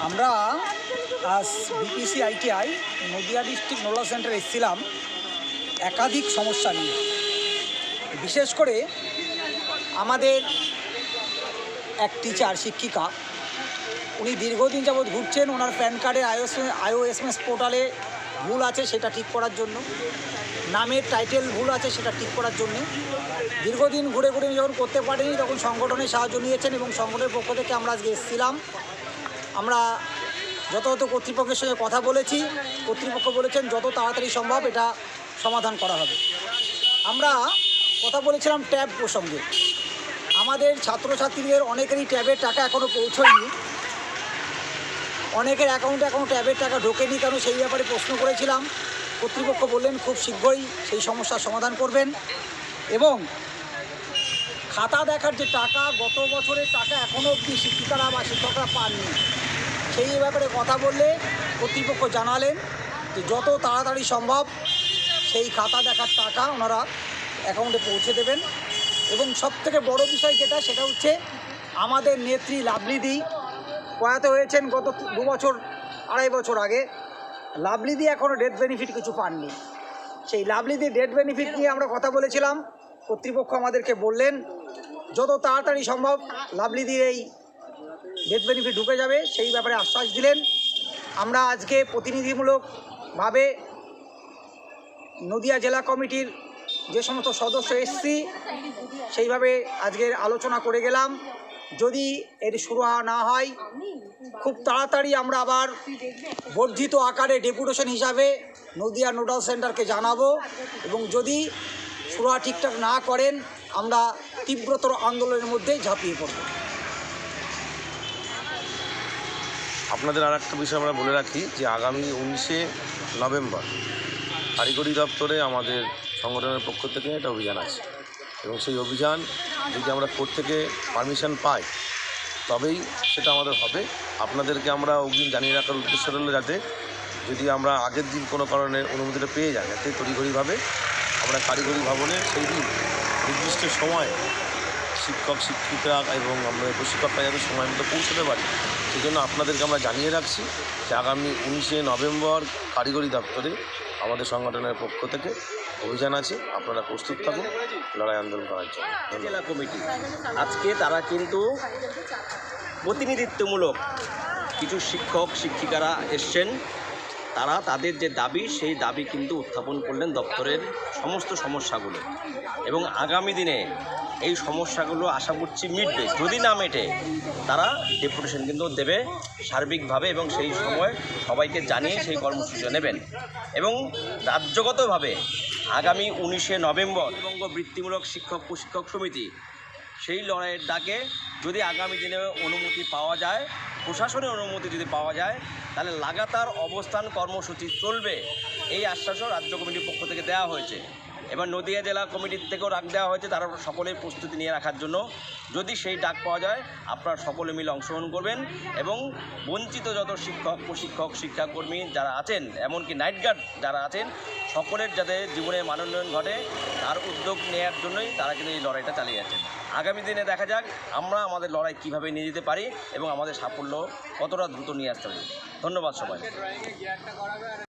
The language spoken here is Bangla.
আমরা আজ BPC ITI Nadia district nodal সেন্টারে এসেছিলাম একাধিক সমস্যা নিয়ে। বিশেষ করে আমাদের এক টিচার শিক্ষিকা, উনি দীর্ঘদিন যাবৎ ঘুরছেন ওনার প্যান কার্ডে আইওএসএমএস পোর্টালে ভুল আছে সেটা ঠিক করার জন্য, নামের টাইটেল ভুল আছে সেটা ঠিক করার জন্যে দীর্ঘদিন ঘুরে ঘুরে যখন করতে পারেনি তখন সংগঠনের সাহায্য নিয়েছেন এবং সংগঠনের পক্ষ থেকে আমরা আজকে এসেছিলাম। আমরা যথাযথ কর্তৃপক্ষের সঙ্গে কথা বলেছি, কর্তৃপক্ষ বলেছেন যত তাড়াতাড়ি সম্ভব এটা সমাধান করা হবে। আমরা কথা বলেছিলাম ট্যাব প্রসঙ্গে। আমাদের ছাত্রছাত্রীদের অনেকেরই ট্যাবের টাকা এখনও পৌঁছয়নি, অনেকের অ্যাকাউন্টে এখনও ট্যাবের টাকা ঢোকেনি, কেন সেই ব্যাপারে প্রশ্ন করেছিলাম। কর্তৃপক্ষ বললেন খুব শীঘ্রই সেই সমস্যার সমাধান করবেন এবং খাতা দেখার যে টাকা, গত বছরের টাকা এখনও অবধি শিক্ষিকারা বা শিক্ষকরা পাননি, সেই ব্যাপারে কথা বললে কর্তৃপক্ষ জানালেন যে যত তাড়াতাড়ি সম্ভব সেই খাতা দেখার টাকা ওনারা অ্যাকাউন্টে পৌঁছে দেবেন। এবং সবথেকে বড় বিষয় যেটা, সেটা হচ্ছে আমাদের নেত্রী লাভলিদি প্রয়াত হয়েছেন গত 2 বছর 2.5 বছর আগে। লাভলিদি এখনও ডেথ বেনিফিট কিছু পাননি। সেই লাভলিদি ডেথ বেনিফিট নিয়ে আমরা কথা বলেছিলাম। কর্তৃপক্ষ আমাদেরকে বললেন যত তাড়াতাড়ি সম্ভব লাভলিদির এই ডেথ বেনিফিট ঢুকে যাবে, সেই ব্যাপারে আশ্বাস দিলেন। আমরা আজকে প্রতিনিধিমূলকভাবে নদিয়া জেলা কমিটির যে সমস্ত সদস্য এসছি সেইভাবে আজকের আলোচনা করে গেলাম। যদি এর শুরু না হয় খুব তাড়াতাড়ি আমরা আবার বর্ধিত আকারে ডেপুটেশন হিসাবে নদিয়া নোডাল সেন্টারকে জানাবো এবং যদি শুরু ঠিকঠাক না করেন আমরা তীব্রতর আন্দোলনের মধ্যে ঝাঁপিয়ে পড়ব। আপনাদের আর একটা বিষয় আমরা বলে রাখি যে আগামী 19শে নভেম্বর কারিগরি দপ্তরে আমাদের সংগঠনের পক্ষ থেকে একটা অভিযান আছে এবং সেই অভিযান যদি আমরা কোর্ট থেকে পারমিশন পাই তবেই সেটা আমাদের হবে। আপনাদেরকে আমরা অগ্রিম জানিয়ে রাখার উদ্দেশ্য রইল যাতে যদি আমরা আগের দিন কোনো কারণে অনুমতিটা পেয়ে যাই যাতে তড়িঘড়িভাবে আমরা কারিগরি ভবনে সেই দিন নির্দিষ্ট সময় শিক্ষক শিক্ষিকা এবং আমরা প্রশিক্ষকরা যাতে সময় মতো পৌঁছতে পারি সেই জন্য আপনাদেরকে আমরা জানিয়ে রাখছি যে আগামী 19শে নভেম্বর কারিগরি দপ্তরে আমাদের সংগঠনের পক্ষ থেকে অভিযান আছে। আপনারা প্রস্তুত থাকুন লড়াই আন্দোলন করার জন্য। জেলা কমিটি আজকে তারা কিন্তু প্রতিনিধিত্বমূলক কিছু শিক্ষক শিক্ষিকারা এসছেন, তারা তাদের যে দাবি সেই দাবি কিন্তু উত্থাপন করলেন দপ্তরের সমস্ত সমস্যাগুলো এবং আগামী দিনে এই সমস্যাগুলো আশা করছি মিটবে। যদি না মেটে তারা ডেপুটেশন কিন্তু দেবে সার্বিকভাবে এবং সেই সময় সবাইকে জানিয়ে সেই কর্মসূচি নেবেন এবং রাজ্যগতভাবে আগামী 19শে নভেম্বর বঙ্গ বৃত্তিমূলক শিক্ষক প্রশিক্ষক সমিতি সেই লড়াইয়ের ডাকে যদি আগামী দিনে অনুমতি পাওয়া যায়, প্রশাসনের অনুমতি যদি পাওয়া যায়, তাহলে লাগাতার অবস্থান কর্মসূচি চলবে এই আশ্বাসও রাজ্য কমিটির পক্ষ থেকে দেওয়া হয়েছে। এবার নদিয়া জেলা কমিটির থেকেও ডাক দেওয়া হয়েছে, তারা সকলেই প্রস্তুতি নিয়ে রাখার জন্য। যদি সেই ডাক পাওয়া যায় আপনারা সকলে মিলে অংশগ্রহণ করবেন এবং বঞ্চিত যত শিক্ষক প্রশিক্ষক শিক্ষাকর্মী যারা আছেন, এমনকি নাইট গার্ড যারা আছেন, সকলের যাতে জীবনে মানোন্নয়ন ঘটে তার উদ্যোগ নেওয়ার জন্যই তারা কিন্তু এই লড়াইটা চালিয়ে যাচ্ছেন। আগামী দিনে দেখা যাক আমরা আমাদের লড়াই কীভাবে নিয়ে যেতে পারি এবং আমাদের সাফল্য কতটা দ্রুত নিয়ে আসতে পারি। ধন্যবাদ সবাই।